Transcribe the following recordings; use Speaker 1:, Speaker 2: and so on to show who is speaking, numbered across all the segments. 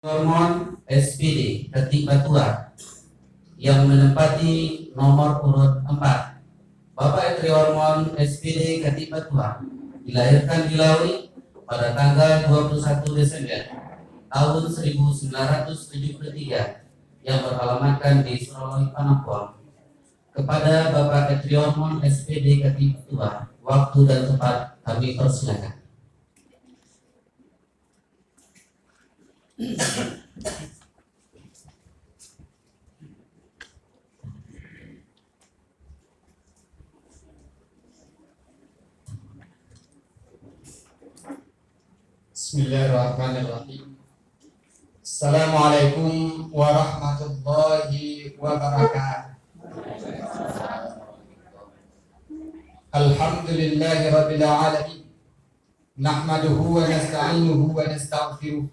Speaker 1: Hormon SPD Ketik Batua yang menempati nomor urut 4. Bapak Etri Hormon SPD Ketik Batua dilahirkan di Laui pada tanggal 21 Desember tahun 1973 yang beralamatkan di Suraloi Panampuang. Kepada Bapak Etri Hormon SPD Ketik Batua, waktu dan tempat kami persilakan.
Speaker 2: Bismillahirrahmanirrahim. Assalamualaikum warahmatullahi wabarakatuh. Alhamdulillahi rabbil alamin. Nahmaduhu wa nasta'inuhu wa nastaghfiruh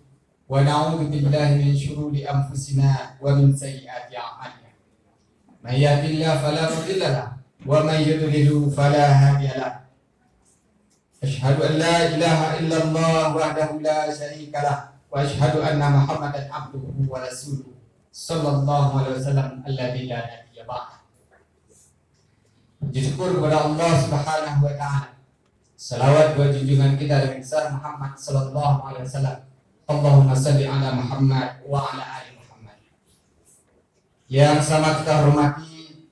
Speaker 2: wa na'udzu billahi min shururi anfusina wa min sayyiati a'malina. May yahdihillahu fala mudilla lahu wa may yudlil fala hadiya lahu. Asyhadu an la ilaha illallah wahdahu la syarika lah wa asyhadu anna Muhammadan abduhu wa rasuluh sallallahu alaihi wasallam alladzi la nabiyya ba'da. Puji syukur kepada Allah Subhanahu wa taala. Salawat buat junjungan kita Nabi besar Muhammad sallallahu alaihi wasallam. Allahumma shalli ala Muhammad wa ala ali Muhammad. Yang sama kita hormati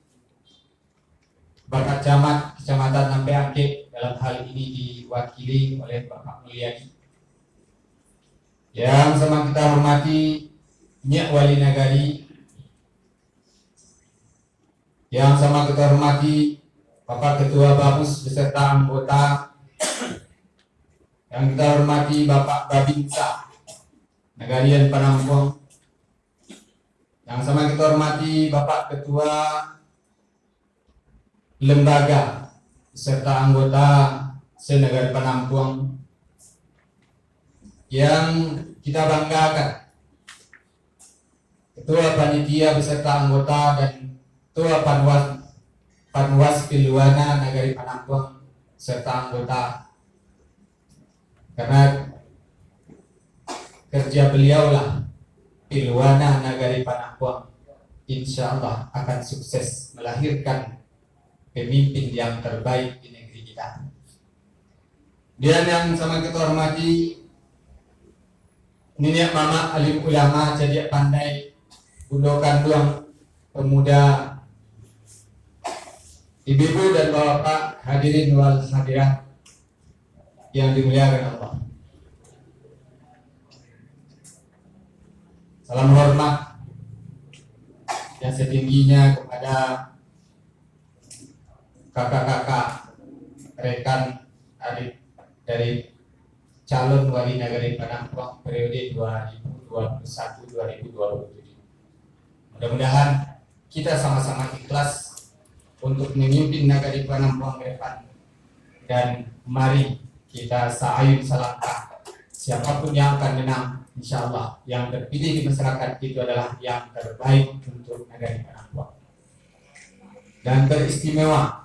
Speaker 2: Bapak Camat Kecamatan Nambe Akib, dalam hal ini diwakili oleh Bapak Mulyadi. Yang sama kita hormati Nyak Wali Nagari. Yang sama kita hormati Bapak Ketua Bamus beserta anggota. Yang kita hormati Bapak Babinsa Nagarian Panampuang. Yang sama kita hormati Bapak Ketua Lembaga serta anggota senegara Panampuang. Yang kita banggakan Ketua Panitia beserta anggota dan Ketua Panwas Piluana Nagari Panampuang serta anggota, karena kerja beliaulah Piluana Nagari Panampuang insya Allah akan sukses melahirkan pemimpin yang terbaik di negeri kita. Dan yang sama kita hormati Nenek Mama Alim Ulama Cadiak Pandai Bundo Kanduang Pemuda, Ibu dan Bapak hadirin wal hadirat yang dimuliakan Allah. Salam hormat yang setingginya kepada kakak-kakak, rekan, adik dari calon wali nagari Panampuang periode 2021-2027. Mudah-mudahan kita sama-sama ikhlas untuk memimpin nagari Panampuang ke depan, dan mari kita sa'ayun salangkah. Siapapun yang akan menang, insya Allah yang terpilih di masyarakat itu adalah yang terbaik untuk nagari Panampuang. Dan teristimewa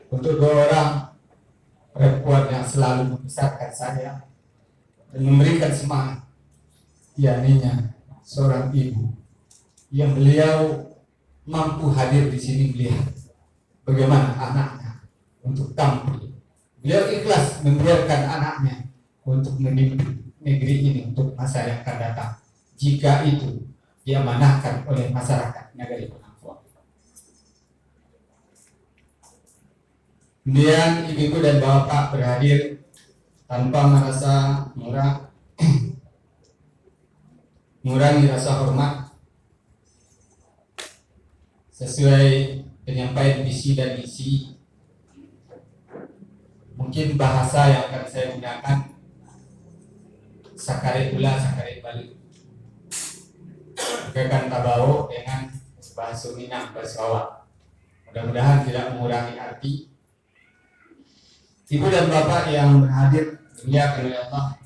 Speaker 2: untuk dua orang perempuan yang selalu membesarkan saya dan memberikan semangat, yakninya seorang ibu yang beliau mampu hadir di sini melihat bagaimana anaknya untuk tampil. Beliau ikhlas membiarkan anaknya untuk memimpin negeri ini untuk masa yang akan datang, jika itu diamanahkan oleh masyarakat negeri Panampuang. Kemudian ibu dan bapak berhadir tanpa merasa mengurangi rasa hormat sesuai penyampaian visi dan misi. Mungkin bahasa yang akan saya gunakan sakare ula sakare balik, bukan tabau dengan bahasa Minang Bersawa. Mudah-mudahan tidak mengurangi arti. Ibu dan bapak yang berhadir dimuliakan oleh Allah,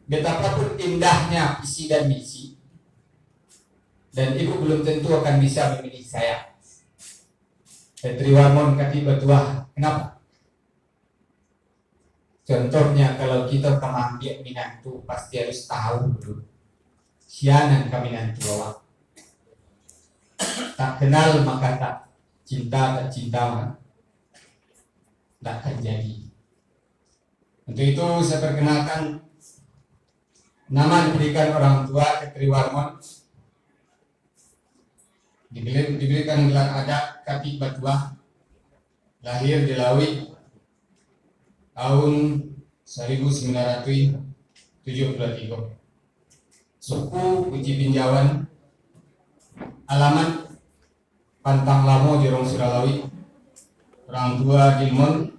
Speaker 2: betapapun indahnya visi dan misi, dan ibu belum tentu akan bisa memilih saya Etri Hormon Ketik Batua. Kenapa? Contohnya kalau kita mengambil minantu pasti harus tahu dulu sianan kaminantu awak. Tak kenal maka tak cinta, tak cinta maka tak akan jadi. Untuk itu saya perkenalkan nama diberikan orang tua ke Triwarmon, diberikan gelar adat Kati Batua, lahir di Lawi tahun 1973, suku Uji Pinjawan, alamat Pantang Lamo di Rong Suralawi, orang tua Dilmon,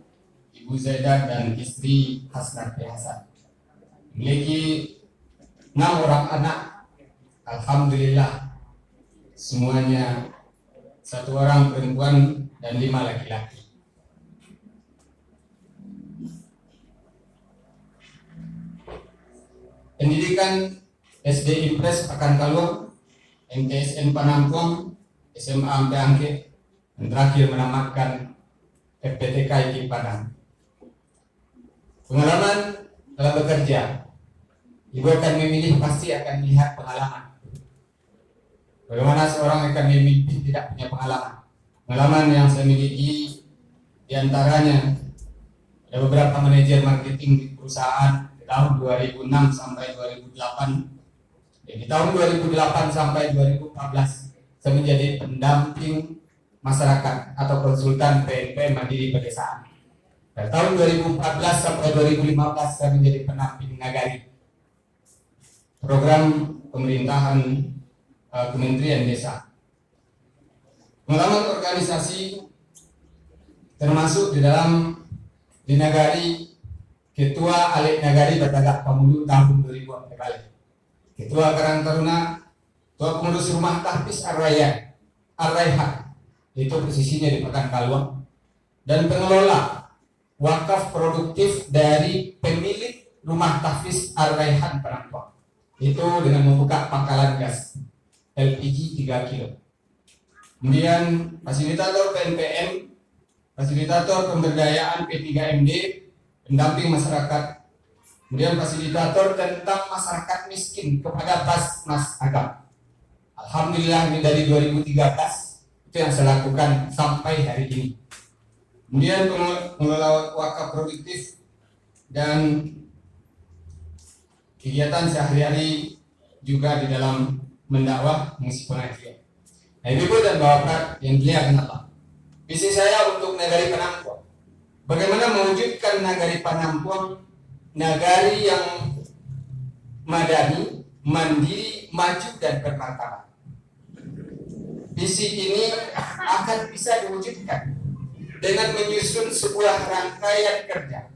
Speaker 2: Ibu Zaidah dan istri Hasnat Hasan. Memiliki 6 orang anak, alhamdulillah semuanya 1 orang perempuan dan 5 laki-laki. Pendidikan SD Impres Pakankaluang, MTSN Panampuang, SMA Ampe Angke, dan terakhir menamatkan FPTK IKIP Padang. Pengalaman dalam bekerja, ibu akan memilih pasti akan melihat pengalaman. Bagaimana seorang akan memimpin tidak punya pengalaman? Pengalaman yang saya miliki diantaranya ada beberapa manajer marketing di perusahaan di tahun 2006 sampai 2008. Di tahun 2008 sampai 2014 saya menjadi pendamping masyarakat atau konsultan PNP Mandiri Pedesaan. Dari tahun 2014 sampai 2015 saya menjadi pendamping Nagari, program pemerintahan Kementerian Desa. Pengalaman organisasi termasuk di Nagari, Ketua Alek Nagari Batagak Pamulu tahun 2000 kembali. Ketua Karang Taruna, Ketua Pengurus Rumah Tahfiz Ar-Raihan, itu posisinya di Pakankaluang, dan pengelola wakaf produktif dari pemilik Rumah Tahfiz Ar-Raihan Penampuang, itu dengan membuka pangkalan gas LPG 3 kilo. Kemudian fasilitator PNPM, fasilitator pemberdayaan P3MD, pendamping masyarakat. Kemudian fasilitator tentang masyarakat miskin kepada Basnas Agam. Alhamdulillah ini dari 2013 itu yang saya lakukan sampai hari ini. Kemudian pengelola wakaf produktif dan kegiatan sehari-hari juga di dalam mendakwah mengisi pengajian. Nah, Ibu dan Bapak yang dimuliakan Allah, visi saya untuk Nagari Panampuang, bagaimana mewujudkan Nagari Panampuang nagari yang madani, mandiri, maju dan bermartabat. Visi ini akan bisa diwujudkan dengan menyusun sebuah rangkaian kerja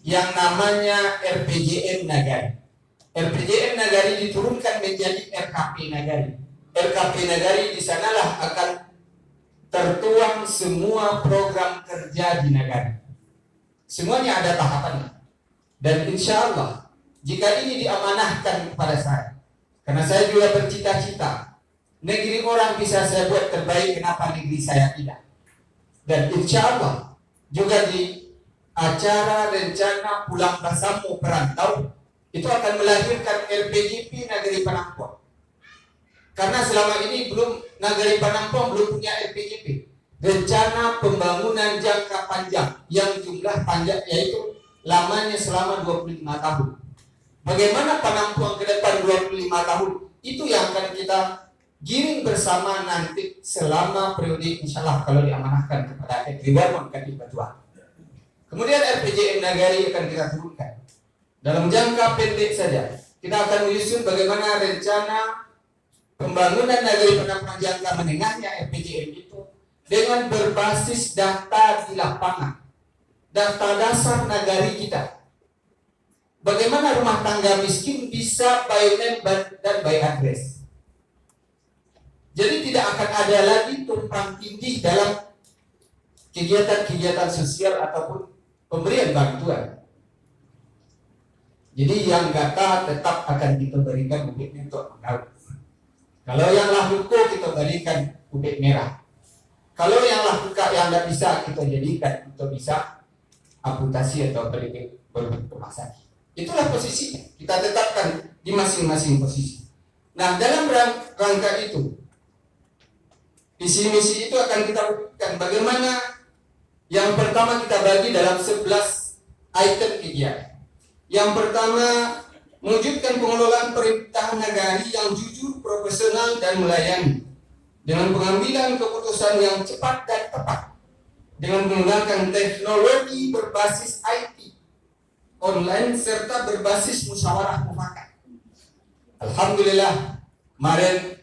Speaker 2: yang namanya RPJM Nagari. RPJM Nagari diturunkan menjadi RKP Nagari. RKP Nagari di sanalah akan tertuang semua program kerja di Nagari. Semuanya ada tahapannya. Dan insya Allah jika ini diamanahkan kepada saya, karena saya juga bercita-cita negeri orang bisa saya buat terbaik, kenapa negeri saya tidak? Dan insya Allah juga di acara rencana pulang bersama perantau itu akan melahirkan LPJP Nagari Panampuang. Karena selama ini Nagari Panampuang belum punya LPJP, rencana pembangunan jangka panjang yang jumlah panjang yaitu lamanya selama 25 tahun. Bagaimana Panampuang ke depan 25 tahun? Itu yang akan kita giring bersama nanti selama periode insyaallah kalau diamanahkan kepada Triwarmon Kati Batua. Kemudian RPJM Nagari akan kita turunkan. Dalam jangka pendek saja, kita akan menyusun bagaimana rencana pembangunan Nagari Panampuang jangka menengahnya RPJM itu dengan berbasis data di lapangan. Data dasar nagari kita. Bagaimana rumah tangga miskin bisa by name dan by address. Jadi tidak akan ada lagi tumpang tindih dalam kegiatan-kegiatan sosial ataupun pemberian bantuan. Jadi yang data tetap akan kita berikan ubik untuk mengaut. Kalau yang lahuko kita berikan ubik merah. Kalau yang lahuka yang tidak bisa kita jadikan untuk bisa amputasi atau berbentuk sakit. Itulah posisinya. Kita tetapkan di masing-masing posisi. Nah, dalam rangka itu, visi misi itu akan kita wujudkan. Bagaimana? Yang pertama kita bagi dalam 11 item kegiatan. Yang pertama, mewujudkan pengelolaan pemerintahan negari yang jujur, profesional, dan melayani dengan pengambilan keputusan yang cepat dan tepat dengan menggunakan teknologi berbasis IT, online, serta berbasis musyawarah mufakat. Alhamdulillah, kemarin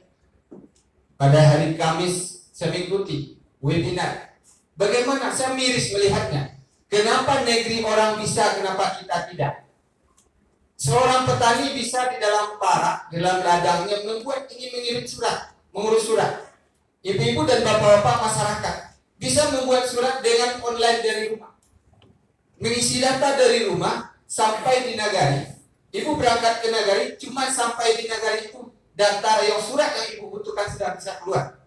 Speaker 2: pada hari Kamis saya mengikuti webinar. Bagaimana saya miris melihatnya. Kenapa negeri orang bisa, kenapa kita tidak? Seorang petani bisa di dalam parak, dalam ladangnya ingin mengirim surat, mengurus surat. Ibu-ibu dan bapak-bapak masyarakat bisa membuat surat dengan online dari rumah. Mengisi data dari rumah sampai di nagari. Ibu berangkat ke nagari, cuma sampai di nagari itu data yang surat yang ibu butuhkan sudah bisa keluar.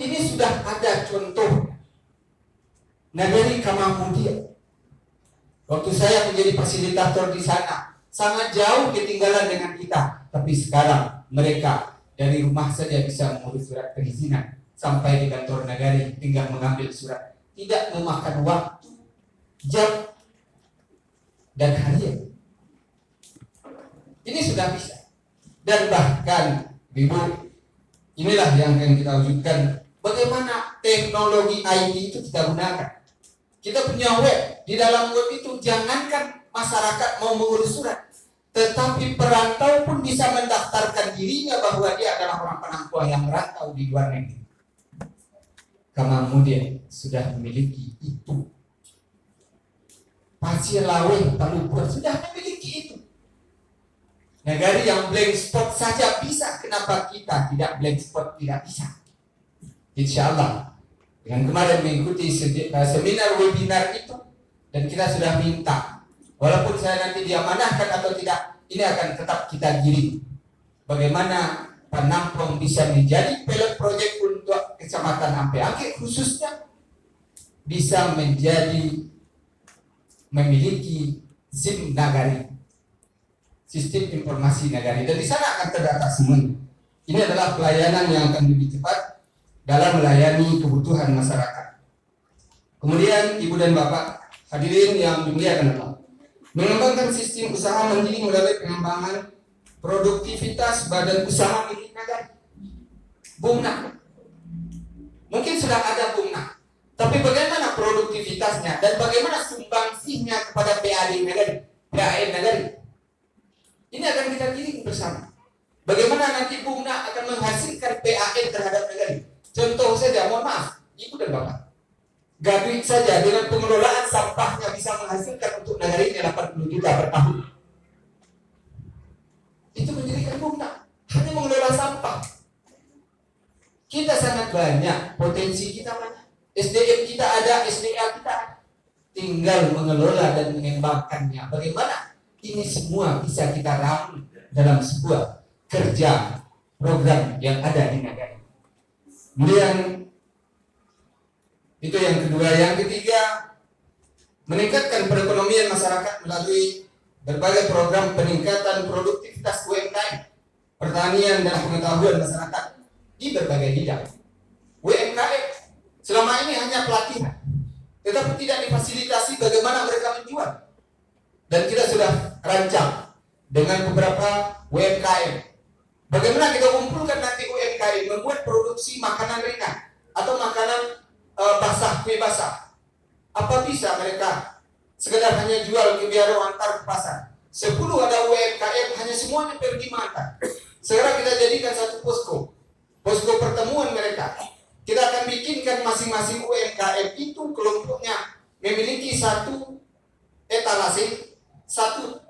Speaker 2: Ini sudah ada contoh. Nagari Kamamudia. Waktu saya menjadi fasilitator di sana, sangat jauh ketinggalan dengan kita. Tapi sekarang mereka dari rumah saja bisa mengurus surat perizinan sampai di kantor nagari, tinggal mengambil surat. Tidak memakan waktu, jam, dan harian. Ini sudah bisa. Dan bahkan, Ibu, inilah yang akan kita wujudkan. Bagaimana teknologi IT itu kita gunakan. Kita punya web. Di dalam web itu jangankan masyarakat mau mengurus surat, tetapi perantau pun bisa mendaftarkan dirinya bahwa dia adalah orang penangguh yang merantau di luar negeri. Kemudian sudah memiliki itu. Pasir Lawe, Palupuan sudah memiliki itu. Negari yang blank spot saja bisa, kenapa kita tidak blank spot tidak bisa? Insya Allah dengan kemarin mengikuti seminar webinar itu, dan kita sudah minta, walaupun saya nanti diamanahkan atau tidak, ini akan tetap kita giring. Bagaimana Penampung bisa menjadi pilot project untuk Kecamatan Ampeake khususnya, bisa menjadi memiliki SIM Nagari, sistem informasi nagari, dan di sana akan terdata semuanya. Ini adalah pelayanan yang akan lebih cepat dalam melayani kebutuhan masyarakat. Kemudian Ibu dan Bapak hadirin yang dimuliakan Allah, mengembangkan sistem usaha mandiri melalui pengembangan produktivitas badan usaha milik nagari. Bumna, mungkin sudah ada Bumna, tapi bagaimana produktivitasnya dan bagaimana sumbangsihnya kepada PAD nagari, PAN nagari? Ini akan kita giring bersama. Bagaimana nanti Bumna akan menghasilkan PAN terhadap negara? Contoh saja, mohon maaf, Ibu dan Bapak, Gaduit saja dengan pengelolaan sampahnya bisa menghasilkan untuk negara ini 80 juta per tahun. Itu menjadikan Bumna hanya mengelola sampah. Kita sangat banyak, potensi kita banyak, SDM kita ada, SDA kita ada. Tinggal mengelola dan mengembangkannya. Bagaimana? Ini semua bisa kita ramu dalam sebuah kerja program yang ada di negara. Kemudian itu yang kedua. Yang ketiga, meningkatkan perekonomian masyarakat melalui berbagai program peningkatan produktivitas UMKM, pertanian dan pengetahuan masyarakat di berbagai bidang. UMKM selama ini hanya pelatihan, tetapi tidak difasilitasi bagaimana mereka menjual. Dan kita sudah rancang dengan beberapa UMKM. Bagaimana kita kumpulkan nanti UMKM membuat produksi makanan ringan atau makanan basah, kue basah. Apa bisa mereka sekedar hanya jual ke biaro antar ke pasar? 10 ada UMKM, hanya semuanya pergi makan. Sekarang kita jadikan satu posko pertemuan mereka. Kita akan bikinkan masing-masing UMKM itu kelompoknya memiliki satu etalase, satu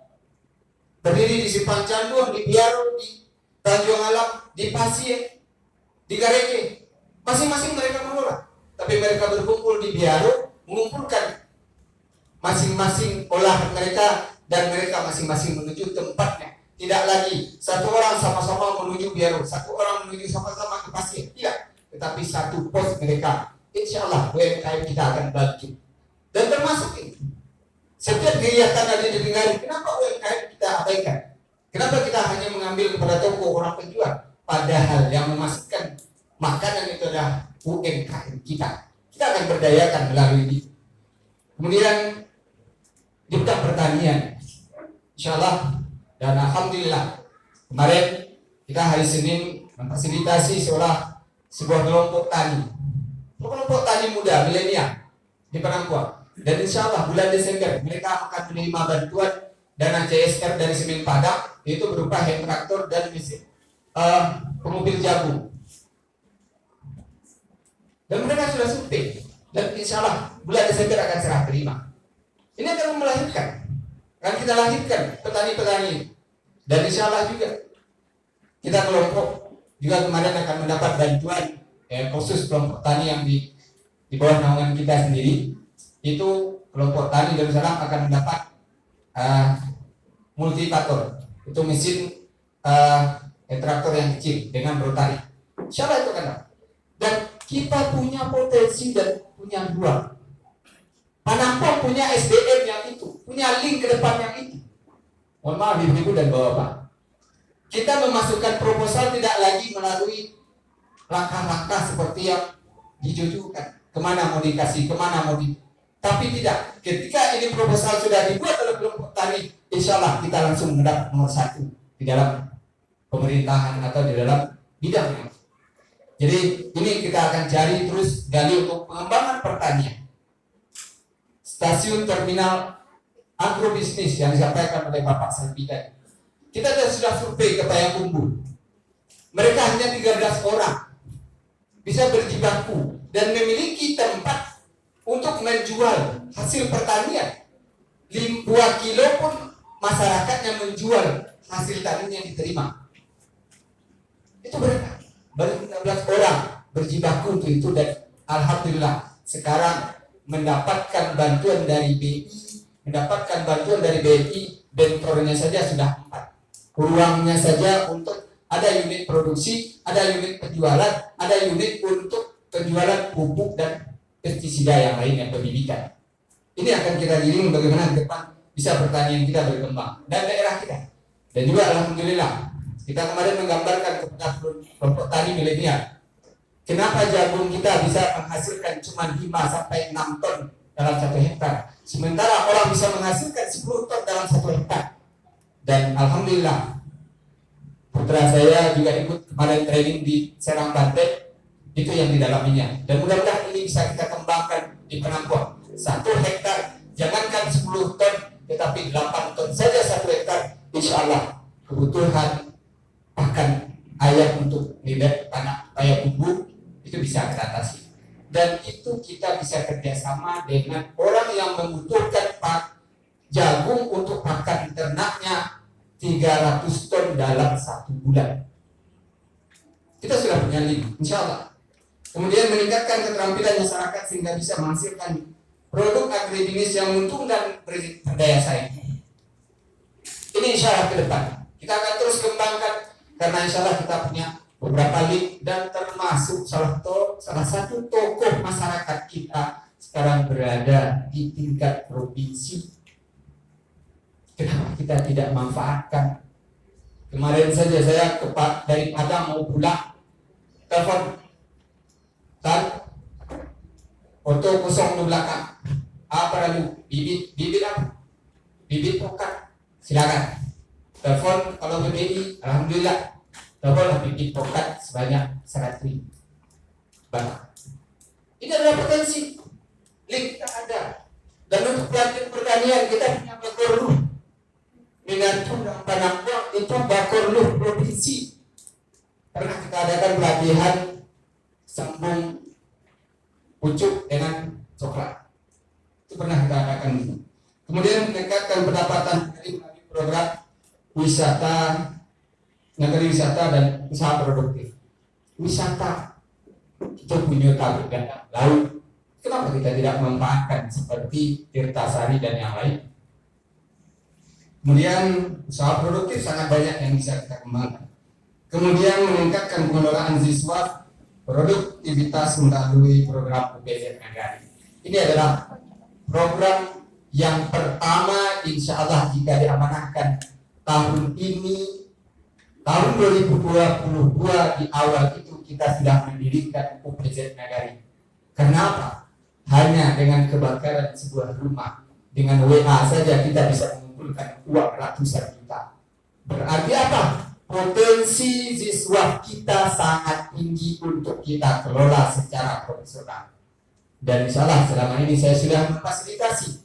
Speaker 2: berdiri di Simpang Canduang, di Biaro, di Tanjung Alam, di Pasir, di Gareke. Masing-masing mereka mengelola, tapi mereka berkumpul di Biaro, mengumpulkan masing-masing olahan mereka, dan mereka masing-masing menuju tempatnya. Tidak lagi satu orang sama-sama menuju Biaro, satu orang menuju sama-sama ke Pasir, tidak, tetapi satu pos mereka. Insya Allah UMKM kita akan bangkit. Dan termasuk ini, Setiap kegiatan ada di negara, kenapa UMKM kita abaikan? Kenapa kita hanya mengambil kepada toko orang penjual? Padahal yang memasukkan makanan itu adalah UMKM kita. Kita akan berdayakan melalui ini. Kemudian di bidang pertanian, insya Allah dan alhamdulillah kemarin kita hari Senin memfasilitasi sebuah kelompok tani muda milenial di Penangkuang. Dan insya Allah bulan Desember mereka akan menerima bantuan dana CSR dari Semen Padang, yaitu berupa hand traktor dan mesin pemobil jagung. Dan mereka sudah survei dan insya Allah bulan Desember akan serah terima. Ini akan melahirkan, akan kita lahirkan petani-petani. Dan insya Allah juga kita kelompok juga kemarin akan mendapat bantuan khusus kelompok tani yang di bawah naungan kita sendiri. Itu kelompok tani Darussalam akan mendapat multipator, itu mesin traktor yang kecil dengan rotari. Insya Allah itu kan. Dan kita punya potensi dan punya ruang. Penangkuang punya SDM yang itu, punya link ke depan yang itu. Mohon maaf ibu-ibu dan bapak-bapak. Kita memasukkan proposal tidak lagi melalui langkah-langkah seperti yang ditujukan. Kemana mau dikasih, kemana mau di... Tapi tidak. Ketika ini proposal sudah dibuat oleh kelompok tani, insya Allah kita langsung mendapat nomor 1 di dalam pemerintahan atau di dalam bidang. Jadi ini kita akan cari terus gali untuk pengembangan pertanian. Stasiun terminal agrobisnis yang disampaikan oleh Bapak Salbi tadi. Kita sudah survei ke Payakumbuh. Mereka hanya 13 orang bisa berjibaku dan memiliki tempat untuk menjual hasil pertanian. 2 kilo pun masyarakatnya menjual hasil taninya yang diterima. Itu mereka baru 13 orang berjibaku untuk itu dan alhamdulillah sekarang mendapatkan bantuan dari BI, bentornya saja sudah 4. Ruangnya saja untuk ada unit produksi, ada unit penjualan, ada unit untuk penjualan pupuk dan pestisida yang lain yang pembibitan. Ini akan kita giring bagaimana ke depan bisa pertanian kita berkembang dan daerah kita. Dan juga alhamdulillah kita kemarin menggambarkan kepada kelompok tani milenial. Kenapa jagung kita bisa menghasilkan cuma 5 sampai 6 ton dalam 1 hektar, sementara orang bisa menghasilkan 10 ton dalam 1 hektar. Dan alhamdulillah putra saya juga ikut kemarin training di Serang Banten, itu yang didalaminya. Dan mudah-mudahan ini bisa kita kembangkan di Penangkuang. 1 hektar jangankan 10 ton, tetapi 8 ton saja 1 hektar, insya Allah kebutuhan pakan ayam untuk nilai tanah Payakumbuh itu bisa kita atasi. Dan itu kita bisa kerjasama dengan orang yang membutuhkan jagung untuk pakan ternaknya 300 ton dalam 1 bulan. Kita sudah punya link, insya Allah. Kemudian meningkatkan keterampilan masyarakat sehingga bisa menghasilkan produk agribisnis yang untung dan berdaya saing. Ini insya Allah ke depan kita akan terus kembangkan, karena insya Allah kita punya beberapa link dan termasuk salah satu tokoh masyarakat kita sekarang berada di tingkat provinsi. Kenapa kita tidak manfaatkan? Kemarin saja saya dari Padang mau pulang, telepon dan foto kosong di belakang. Apa lalu? Bibit apa? Bibit pokat. Silakan. Telepon kalau PBI, alhamdulillah. Telepon bibit pokat sebanyak 100.000. Banyak. Ini adalah potensi. Link kita ada. Dan untuk pelatihan pertanian kita punya Bakorluh. Minantu dan Penangkuang itu Bakorluh provinsi. Pernah kita adakan pelatihan sambung pucuk dengan coklat. Itu pernah kita adakan. Kemudian meningkatkan pendapatan dari program wisata, negeri wisata dan usaha produktif. Wisata itu punya tabungan laut. Kenapa kita tidak memanfaatkan seperti Tirtasari dan yang lain? Kemudian usaha produktif sangat banyak yang bisa kita kembangkan. Kemudian meningkatkan pengelolaan siswa produktivitas melalui program UPZ Nagari. Ini adalah program Yang pertama, insya Allah jika diamanahkan tahun ini, tahun 2022 di awal itu kita sudah mendirikan UPZ Nagari. Kenapa? Hanya dengan kebakaran sebuah rumah, dengan WA saja kita bisa mengumpulkan uang ratusan juta. Berarti apa? Potensi siswa kita sangat tinggi untuk kita kelola secara profesional. Dan insya Allah selama ini saya sudah memfasilitasi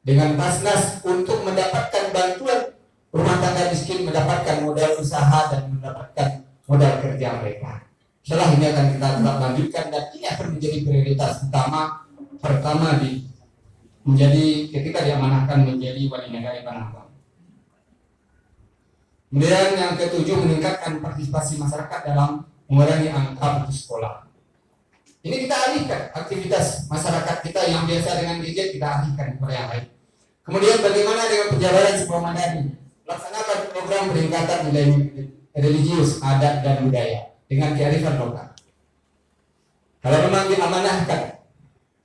Speaker 2: dengan Basnas untuk mendapatkan bantuan rumah tangga miskin, mendapatkan modal usaha dan mendapatkan modal kerja mereka. Insya Allah ini akan kita tetap lanjutkan dan ini akan menjadi prioritas utama pertama menjadi ketika diamanahkan menjadi wali negara Panambang. Kemudian yang ketujuh, meningkatkan partisipasi masyarakat dalam mengurangi angka putus sekolah. Ini kita alihkan aktivitas masyarakat kita yang biasa dengan gadget, kita alihkan kepada yang lain. Kemudian bagaimana dengan penjabaran sebuah madani? Laksanakan program peningkatan nilai religius, adat dan budaya dengan kearifan lokal. Kalau memang diamanahkan,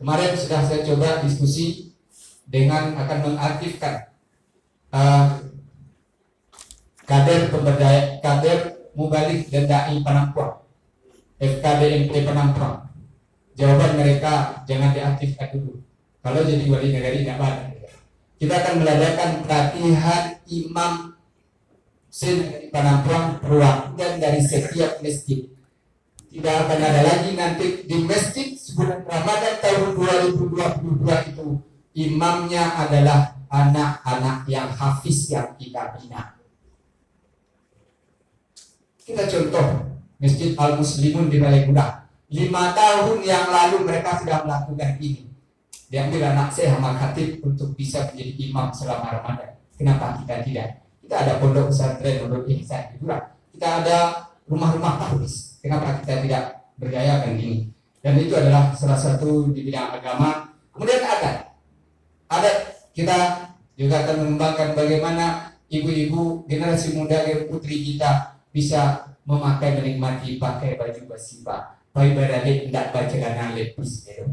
Speaker 2: kemarin sudah saya coba diskusi dengan akan mengaktifkan kader mubalik dan dai Panampuang, FKDMP Panampuang. Jawaban mereka jangan diaktifkan dulu. Kalau jadi wali negara tidak ada. Kita akan mengadakan pelatihan imam di Panampuang perwakilan dari setiap masjid. Tidak akan ada lagi nanti di masjid sebelum Ramadan tahun 2022 itu imamnya adalah anak-anak yang hafiz yang kita bina. Kita contoh Masjid Al-Muslimun di Balai Kuda. 5 tahun yang lalu mereka sudah melakukan ini. Diambil anak saya sama khatib untuk bisa menjadi imam selama Ramadan. Kenapa kita tidak? Kita ada pondok pesantren, pondok ihsan juga. Kita ada rumah-rumah tahfiz. Kenapa kita tidak berdayakan ini? Dan itu adalah salah satu di bidang agama. Kemudian adat kita juga akan mengembangkan bagaimana ibu-ibu generasi muda putri kita bisa memakai, menikmati pakai baju basiba. Baik beradik tidak baca dan lepis gitu.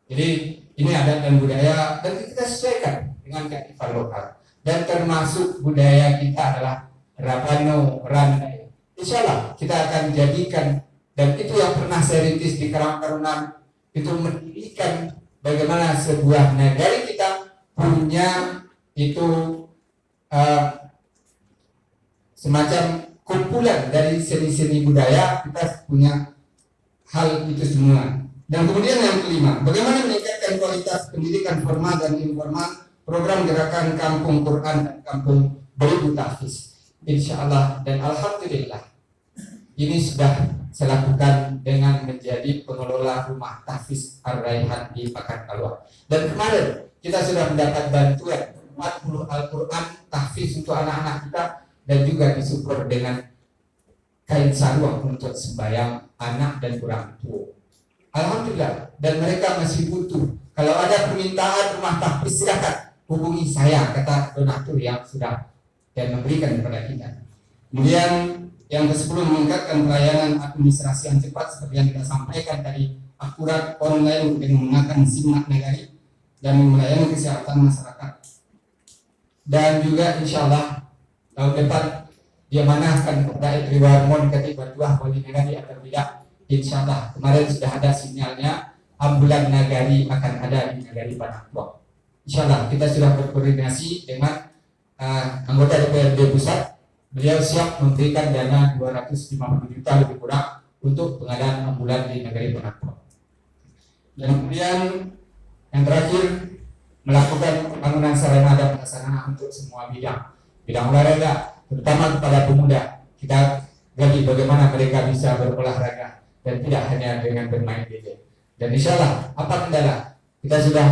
Speaker 2: Jadi ini adat dan budaya dan kita sesuaikan dengan kearifan lokal. Dan termasuk budaya kita adalah Rabano Randai. Insya Allah kita akan jadikan, dan itu yang pernah saya rintis di Karang Taruna, itu mendirikan bagaimana sebuah negara kita punya itu semacam kumpulan dari seni-seni budaya, kita punya hal itu semua. Dan kemudian yang kelima, bagaimana meningkatkan kualitas pendidikan formal dan informal, program gerakan Kampung Quran dan Kampung Beribu Tahfiz. Insya Allah dan Alhamdulillah ini sudah saya lakukan dengan menjadi pengelola rumah tahfiz Ar-Raihan di Pakarkalua. Dan kemarin kita sudah mendapat bantuan 40 Al-Quran tahfiz untuk anak-anak kita dan juga disupport dengan kain sarung untuk sembahyang anak dan orang tua. Alhamdulillah, dan mereka masih butuh. Kalau ada permintaan rumah tahfiz silakan hubungi saya, kata donatur yang sudah dan memberikan kepada kita. Kemudian yang ke-10, meningkatkan pelayanan administrasi yang cepat seperti yang kita sampaikan tadi, akurat, online dengan menggunakan SIM Nagari dan melayani kesehatan masyarakat. Dan juga insya Allah tahun depan diamanahkan kepada Idri Warmon Ketiba Dua Wali Nagari atau tidak. Insya Allah kemarin sudah ada sinyalnya ambulan Nagari akan ada di Nagari Panampuang. Insya Allah kita sudah berkoordinasi dengan anggota DPRD pusat. Beliau siap memberikan dana 250 juta lebih kurang untuk pengadaan ambulan di Nagari Panampuang. Dan kemudian yang terakhir, melakukan pembangunan sarana dan prasarana untuk semua bidang olahraga, terutama kepada pemuda. Kita gali bagaimana mereka bisa berolahraga dan tidak hanya dengan bermain gadget. Dan insya Allah apa kendala kita sudah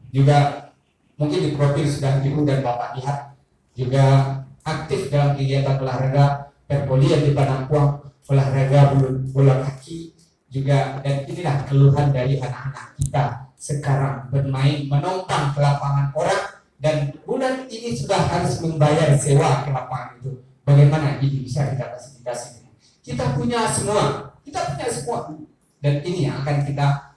Speaker 2: juga mungkin di profil sudah Ibu dan Bapak lihat juga aktif dalam kegiatan olahraga perpoli yang di Panampuang, olahraga bola kaki juga, dan inilah keluhan dari anak-anak kita sekarang bermain menumpang ke lapangan orang dan bulan ini sudah harus membayar sewa ke lapangan itu. Bagaimana ini bisa kita fasilitasi? Kita punya semua, dan ini yang akan kita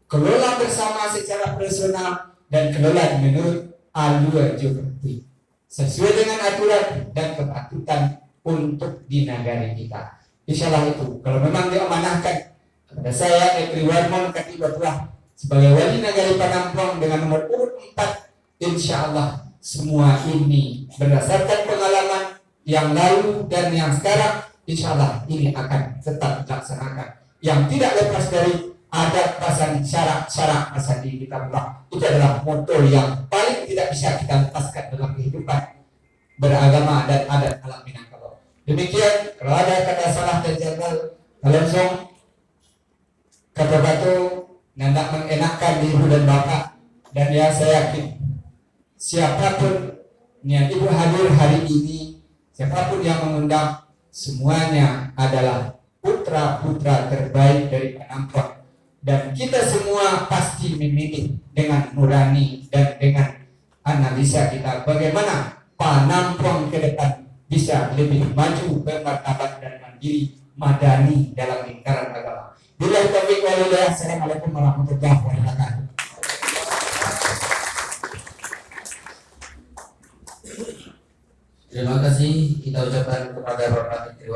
Speaker 2: kelola bersama secara personal dan kelola menurut alur geografi sesuai dengan aturan dan kepatutan untuk di negara kita. Insyaallah itu kalau memang diamanahkan kepada saya Epri Warmon Kati Batuah sebagai wali negara Panampong dengan nomor urut 4, insyaallah semua ini berdasarkan pengalaman yang lalu dan yang sekarang, insyaallah ini akan tetap dilaksanakan. Yang tidak lepas dari adat pasan syarak-syarak asal di kitabullah. Itu adalah moto yang paling tidak bisa kita lepaskan dalam kehidupan beragama dan adat alam Minangkabau. Demikian, kalau ada kata salah dan janggal, langsung kata batu nandak mengenakkan ibu dan bapak, dan ya saya yakin siapapun yang ibu hadir hari ini, siapapun yang mengundang, semuanya adalah putra-putra terbaik dari Panampong. Dan kita semua pasti memilih dengan nurani dan dengan analisa kita bagaimana Panampong ke depan bisa lebih maju, bermartabat dan mandiri, madani dalam lingkaran agama. Billahi taufiq wal hidayah. Assalamualaikum warahmatullahi wabarakatuh.
Speaker 1: Terima kasih kita ucapkan kepada Bapak Menteri